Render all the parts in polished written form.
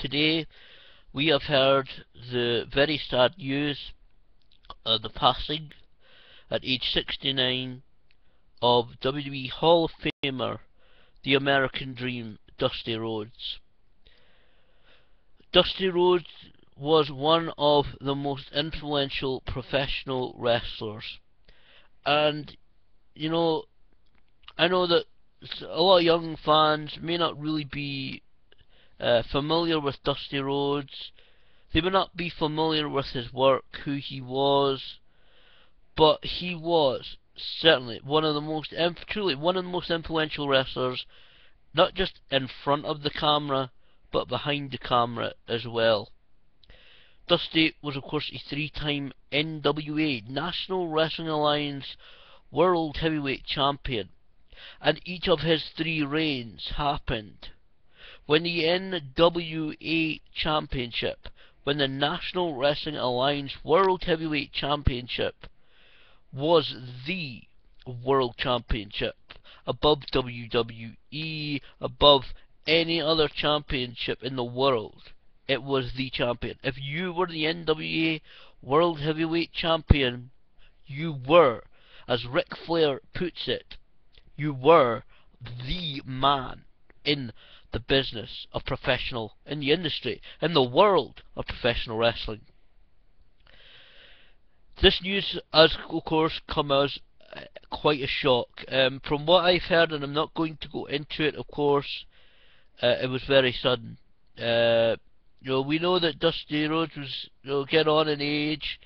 today we have heard the very sad news of the passing at age 69 of WWE Hall of Famer, the American Dream, Dusty Rhodes. Dusty Rhodes was one of the most influential professional wrestlers, and you know, I know that a lot of young fans may not really be familiar with Dusty Rhodes. They may not be familiar with his work, who he was, but he was certainly one of the most truly one of the most influential wrestlers, not just in front of the camera, but behind the camera as well. Dusty was, of course, a three-time NWA National Wrestling Alliance World Heavyweight Champion, and each of his three reigns happened when the NWA Championship, when the National Wrestling Alliance World Heavyweight Championship was the World Championship, above WWE, above any other championship in the world. It was the champion. If you were the NWA World Heavyweight Champion, you were, as Ric Flair puts it, you were the man in the business of professional, in the industry, in the world of professional wrestling. This news has, of course, come as quite a shock. From what I've heard, and I'm not going to go into it, of course, it was very sudden. We know that Dusty Rhodes was, getting on in age.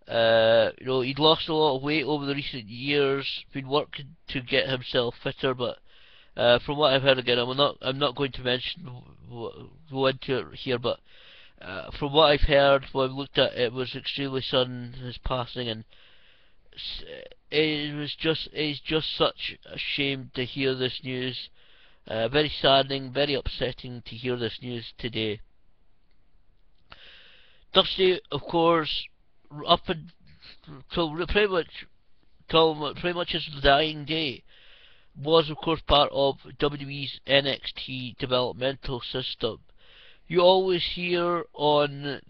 He'd lost a lot of weight over the recent years, been working to get himself fitter, but from what I've heard, again, I'm not going to go into it here, but from what I've heard, what I've looked at, it was extremely sudden, his passing, and it's just such a shame to hear this news. Very saddening, very upsetting to hear this news today. Dusty, of course, up until pretty much his dying day, was, of course, part of WWE's NXT developmental system. You always hear on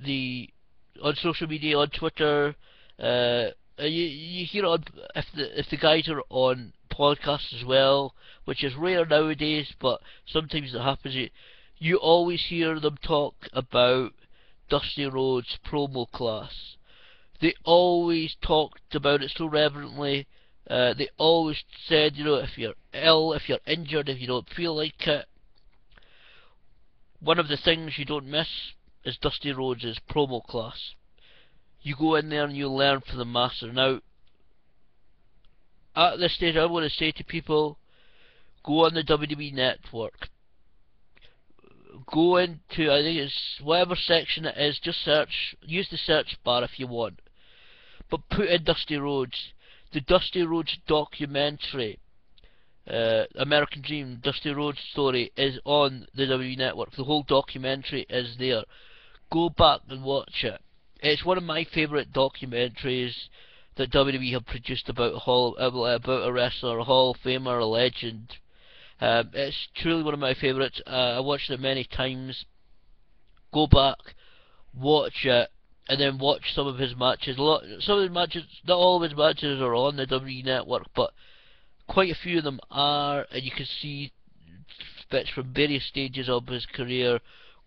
social media, on Twitter, you hear on if the guys are on podcasts as well, which is rare nowadays, but sometimes it happens. You always hear them talk about Dusty Rhodes' promo class. They always talked about it so reverently. They always said, if you're ill, if you're injured, if you don't feel like it, one of the things you don't miss is Dusty Rhodes' promo class. You go in there and you learn from the master. Now, at this stage, I want to say to people, go on the WWE Network. Go into, I think it's whatever section it is, just search, use the search bar if you want. But put in Dusty Rhodes. The Dusty Rhodes documentary, American Dream, Dusty Rhodes story, is on the WWE Network. The whole documentary is there. Go back and watch it. It's one of my favourite documentaries that WWE have produced about a wrestler, a Hall of Famer, a legend. It's truly one of my favourites. I watched it many times. Go back, watch it, and then watch some of his matches. Some of his matches, not all of his matches are on the WWE Network, but quite a few of them are, and you can see bits from various stages of his career.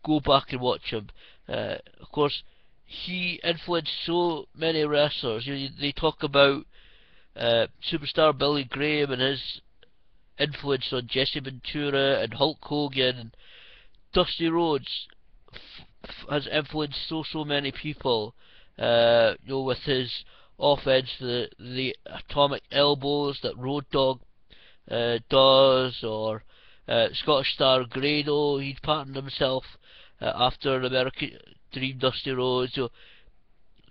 Go back and watch him. Of course, he influenced so many wrestlers. They talk about superstar Billy Graham and his influence on Jesse Ventura and Hulk Hogan. And Dusty Rhodes has influenced so many people. With his offense, the atomic elbows that Road Dogg does, or Scottish Star Grado. He's patterned himself after an American Dream, Dusty Rhodes.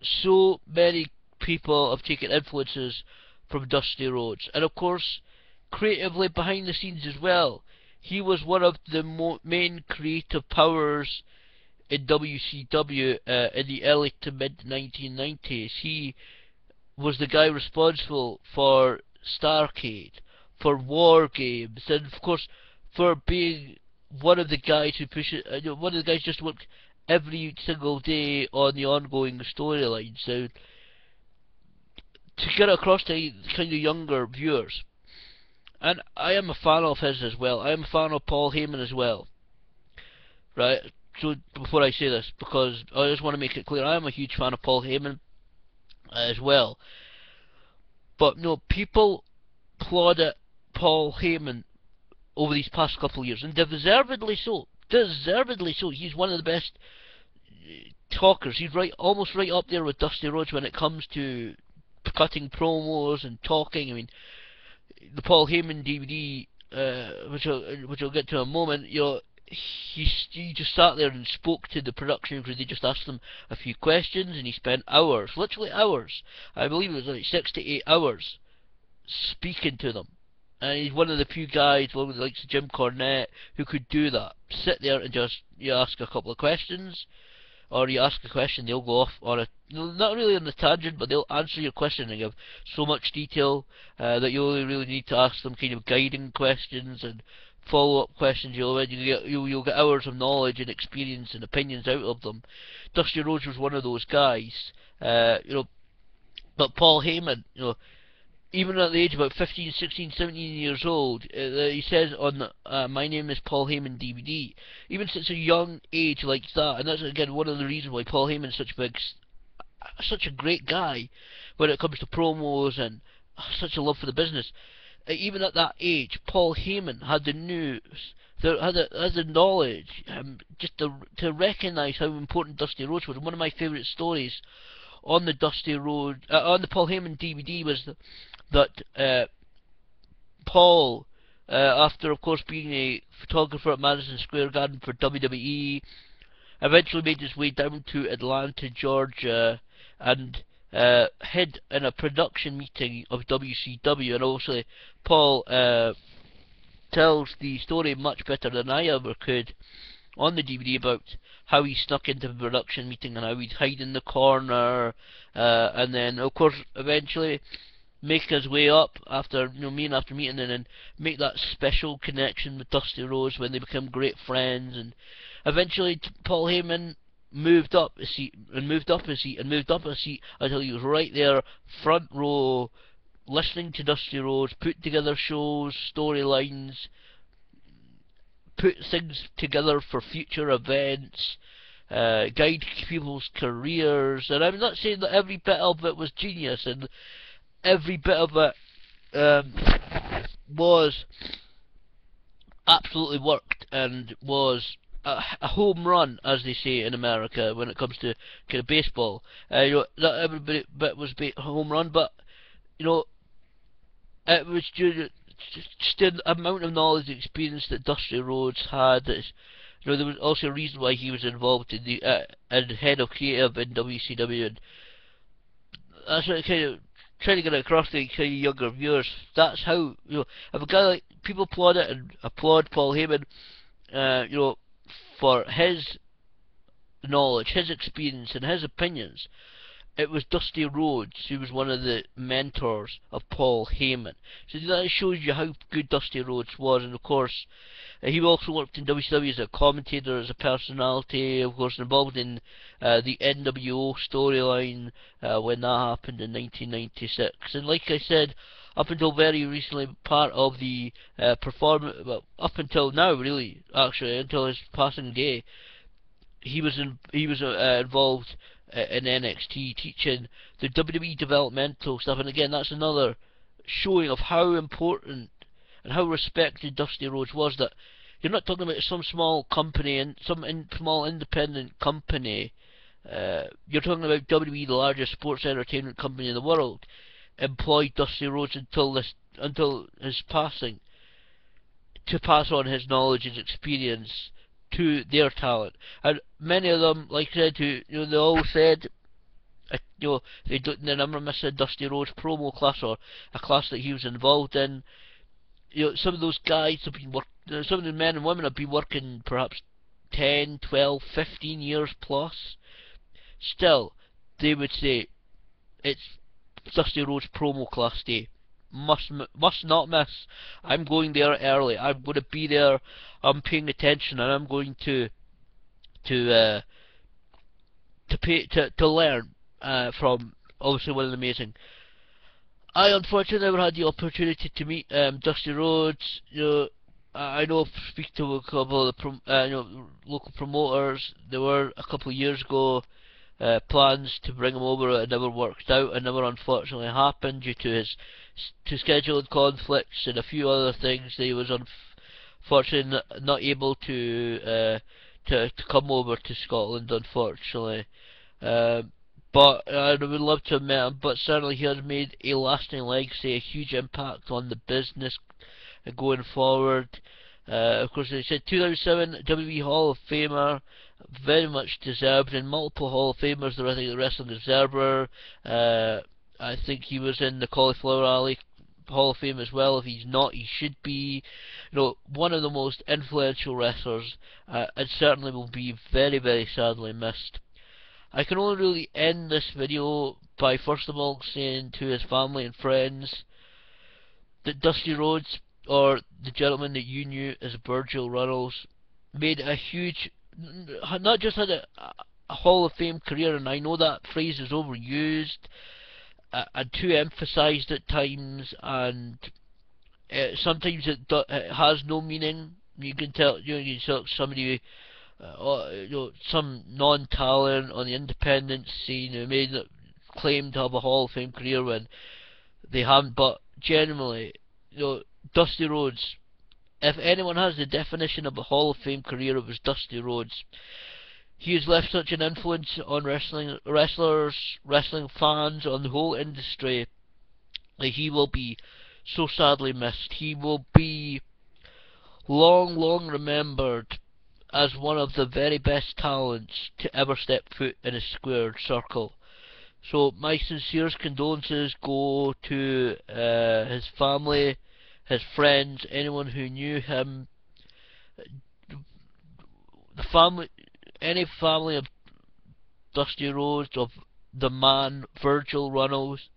So many people have taken influences from Dusty Rhodes, and of course, creatively behind the scenes as well. He was one of the main creative powers in WCW in the early to mid 1990s. He was the guy responsible for Starrcade, for War Games, and of course for being one of the guys who pushes, one of the guys just worked every single day on the ongoing storyline. So to get across to kind of younger viewers, and I am a fan of his as well. I am a fan of Paul Heyman as well, right? So before I say this, because I just want to make it clear, I am a huge fan of Paul Heyman as well. But no, people applauded Paul Heyman over these past couple of years, and deservedly so. Deservedly so. He's one of the best talkers. He's almost right up there with Dusty Rhodes when it comes to cutting promos and talking. I mean, the Paul Heyman DVD, which I'll get to in a moment, he just sat there and spoke to the production crew. They just asked him a few questions, and he spent hours, literally hours. I believe it was like 6 to 8 hours speaking to them. And he's one of the few guys, along with the likes of Jim Cornette, who could do that. Sit there and just ask a couple of questions, or you ask a question, they'll go off on a, not really on the tangent, but they'll answer your question and give so much detail that you only really need to ask them kind of guiding questions and follow-up questions. You'll get hours of knowledge and experience and opinions out of them. Dusty Rhodes was one of those guys, but Paul Heyman, even at the age of about 15, 16, 17 years old, he says on My Name is Paul Heyman DVD, even since a young age like that, and that's again one of the reasons why Paul Heyman is such a great guy when it comes to promos and such a love for the business. Even at that age, Paul Heyman had the news, had the knowledge, just to recognise how important Dusty Rhodes was. One of my favourite stories on the on the Paul Heyman DVD was that Paul, after of course being a photographer at Madison Square Garden for WWE, eventually made his way down to Atlanta, Georgia, and hid in a production meeting of WCW. And obviously Paul tells the story much better than I ever could on the DVD about how he snuck into the production meeting and how he'd hide in the corner, and then of course eventually make his way up after meeting and then make that special connection with Dusty Rhodes when they become great friends. And eventually Paul Heyman moved up a seat and moved up a seat and moved up a seat until he was right there front row listening to Dusty Rhodes put together shows, storylines, put things together for future events, guide people's careers. And I'm not saying that every bit of it was genius and every bit of it was absolutely worked and was a home run, as they say in America when it comes to kind of baseball. Not every bit was a home run, but it was just the amount of knowledge and experience that Dusty Rhodes had. That there was also a reason why he was involved in the and head of creative in WCW, and that's what I kind of trying to get across to kind of younger viewers. That's how if a guy like people applaud it and applaud Paul Heyman, for his knowledge, his experience, and his opinions. It was Dusty Rhodes who was one of the mentors of Paul Heyman. So that shows you how good Dusty Rhodes was. And of course, he also worked in WCW as a commentator, as a personality, of course involved in the NWO storyline when that happened in 1996. And like I said, up until very recently, part of the performance, well, up until now really, actually, until his passing day, he was involved in NXT teaching the WWE developmental stuff. And again, that's another showing of how important and how respected Dusty Rhodes was. That you're not talking about some small company and small independent company. You're talking about WWE, the largest sports entertainment company in the world, employed Dusty Rhodes until his passing to pass on his knowledge and experience to their talent. And many of them, like I said, they all said, they never missed a Dusty Rhodes promo class or a class that he was involved in. Some of those guys have been some of the men and women have been working perhaps 10, 12, 15 years plus. Still, they would say it's Dusty Rhodes promo class day. must not miss. I'm going there early. I'm going to be there. I'm paying attention, and I'm going to uh, to learn from obviously one of the amazing. I unfortunately never had the opportunity to meet Dusty Rhodes. I know I've speak to a couple of the local promoters. There were a couple of years ago plans to bring him over. It never worked out. It never unfortunately happened due to his scheduling conflicts and a few other things. That he was unfortunately not able to come over to Scotland, unfortunately. But I would love to have met him. But certainly he has made a lasting legacy, a huge impact on the business going forward. Of course, they said 2007 WWE Hall of Famer, very much deserved, and multiple Hall of Famers. I think the Wrestling Observer. I think he was in the Cauliflower Alley Hall of Fame as well. If he's not, he should be. One of the most influential wrestlers, and certainly will be very, very sadly missed. I can only really end this video by first of all saying to his family and friends that Dusty Rhodes, or the gentleman that you knew as Virgil Runnels, made a huge, not just had a Hall of Fame career, and I know that phrase is overused and too emphasised at times, and sometimes it has no meaning. You can tell, you tell somebody, some non-talent on the independent scene who made claim to have a Hall of Fame career when they haven't. But generally, Dusty Rhodes, if anyone has the definition of a Hall of Fame career, it was Dusty Rhodes. He has left such an influence on wrestlers, wrestling fans, on the whole industry, that he will be so sadly missed. He will be long, long remembered as one of the very best talents to ever step foot in a squared circle. So my sincerest condolences go to his family, his friends, anyone who knew him. Any family of Dusty Rhodes, of the man Virgil Runnels,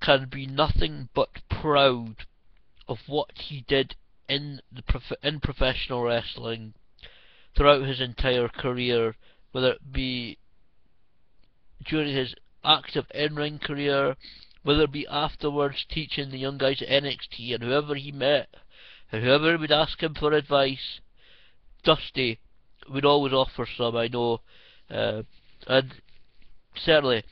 can be nothing but proud of what he did in professional wrestling throughout his entire career, whether it be during his active in-ring career, whether it be afterwards teaching the young guys at NXT, and whoever he met, and whoever would ask him for advice, Dusty would always offer some, I know, and certainly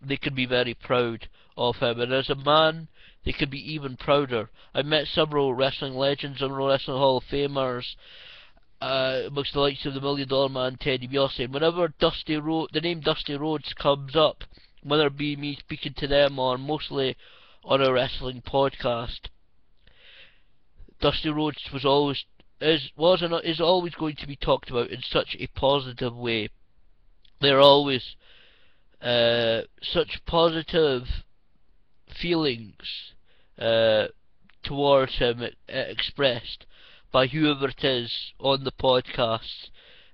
they can be very proud of him, and as a man they could be even prouder. I've met several wrestling legends, several wrestling Hall of Famers, amongst the likes of the $1 Million Man, Teddy DiBiase, and whenever the name Dusty Rhodes comes up, whether it be me speaking to them or mostly on a wrestling podcast, Dusty Rhodes is always going to be talked about in such a positive way. There are always such positive feelings towards him expressed by whoever it is on the podcast,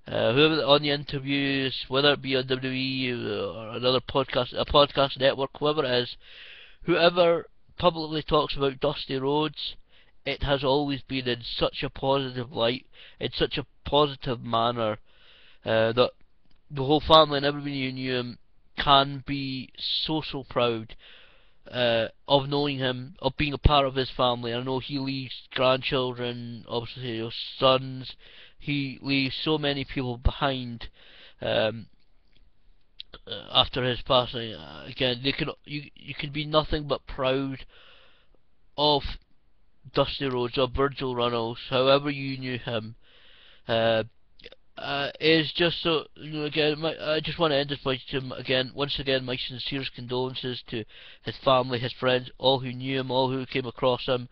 whoever on the interviews, whether it be on WWE or another podcast, a podcast network, whoever it is, whoever publicly talks about Dusty Rhodes, it has always been in such a positive light, in such a positive manner, that the whole family and everybody who knew him can be so proud of knowing him, of being a part of his family. I know he leaves grandchildren, obviously sons. He leaves so many people behind after his passing. Again, you can be nothing but proud of Dusty Rhodes, of Virgil Runnels, however you knew him. Is just so, again, I just want to end this by once again, my sincerest condolences to his family, his friends, all who knew him, all who came across him.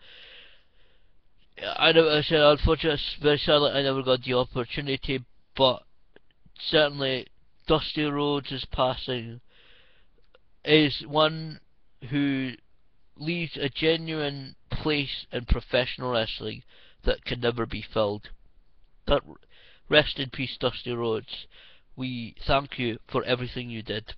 I said, unfortunately, very sadly, I never got the opportunity, but certainly Dusty Rhodes' passing is one who leaves a genuine place in professional wrestling that can never be filled. Rest in peace, Dusty Rhodes. We thank you for everything you did.